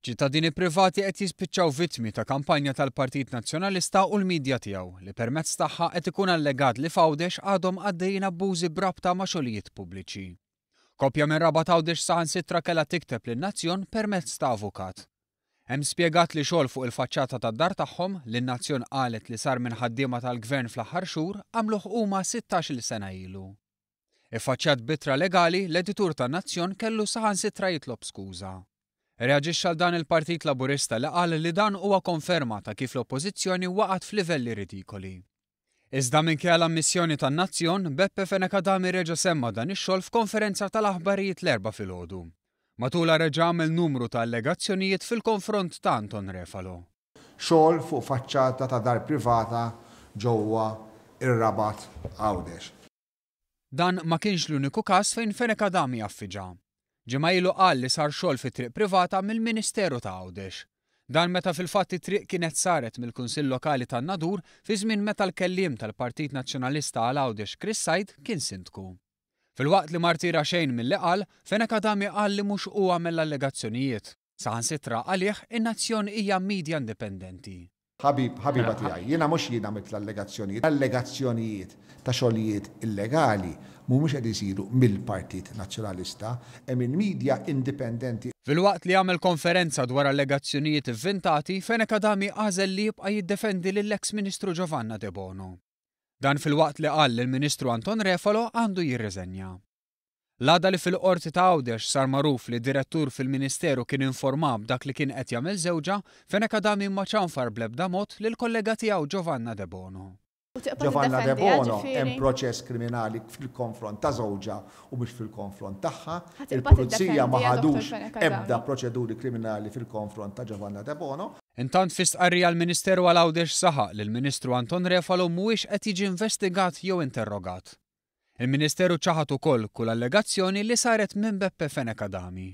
Ċittadini privati qed jispiċċaw vittmi ta' kampanja tal-Partit Nazzjonalista u l-midja tiegħu li permezz tagħha qed ikun allegat li f'Għawdex għadhom għaddejjin abbużi brabta ma' xogħlijiet pubbliċi. Koppja minn raba Għawdex saħansitra kellha tikteb lin-Nazzjon permezz ta' avukat. Hemm spjegat li xogħol fuq il-faċċata tad-dar tagħhom li n-Nazzjon qalet li sar minn ħaddiema tal-Gvern fl-aħħar xhur għamluh huma 16-il sena ilu. Iffaċċjat bittra legali l-editur tan-Nazzjon kellu saħansitra jitlob skuża. Reaġixxa għal dan il-Partit Laburista li qal li dan huwa konferma ta' kif l-Oppożizzjoni waqgħet f'livelli ridikoli. Iżda minkejja l-ammissjoni tan-Nazzjon, Beppe Fenekadami reġa' semma dan ix-xogħol f'konferenza tal-aħbarijiet l-erba' filgħodu. Matula reġa' għamel numru ta' allegazzjonijiet fil-konfront ta' Anton Refalo. Xogħol fuq faċċata ta' dar privata ġewwa ir-Rabat Għawdex. Dan ma kienx l-uniku każ fejn Fenekadami affiġa. Ġimgħa ilu qal li sar xogħol fi triq privata mill-Ministeru ta' Għawdex. Dan meta fil-fatt it-triq kienet saret mill-Kunsill Lokali tan-Nadur fi żmien meta l-kelliem tal-Partit Nazzjonalista għal Għawdex Chris Said kien sindku. Fil-waqt li martira xejn milli qal, Fenekadami qal li mhux huwa mill-allegazzjonijiet. Saħansitra għalih in-Nazzjon hija midja indipendenti. Ħabiba tiegħi, jiena mhux jien għamilt l-allegazzjonijiet. Allegazzjonijiet ta' xogħlijiet illegali mhumiex qed isiru mill-Partit Nazzjonalista, hemm il-midja indipendenti. Fil-waqt li għamel konferenza dwar allegazzjonijiet ivvintati, Fenekadami għażel li jibqa' jiddefendi lill-eks Ministru Giovanna De Bono. Dan fil-waqt li qal li l-Ministru Anton Refalo għandu jirriżenja. L-għada li fil-qorti ta' Għawdex sar magħruf li direttur fil-Ministeru kien informa b'dak li kien qed jagħmel żewġa, Fenekadami ma ċanfar bl-ebda mod lill-kollega tiegħu Giovanna De Bono. Giovanna De Bono hemm proċess kriminali fil-konfront ta' żewġa u mhux fil-konfront tagħha. Il-Pulizija ma ħadux ebda proċeduri kriminali fil-konfront ta' Giovanna De Bono. Intant fi stqarrija l-Ministeru għal Għawdex saħaq li l-Ministru Anton Refalo mhuwiex qed jiġi investigat jew interrogat. Il-Ministeru ċaħat ukoll kull allegazzjoni li saret minn Beppe Fenekadami.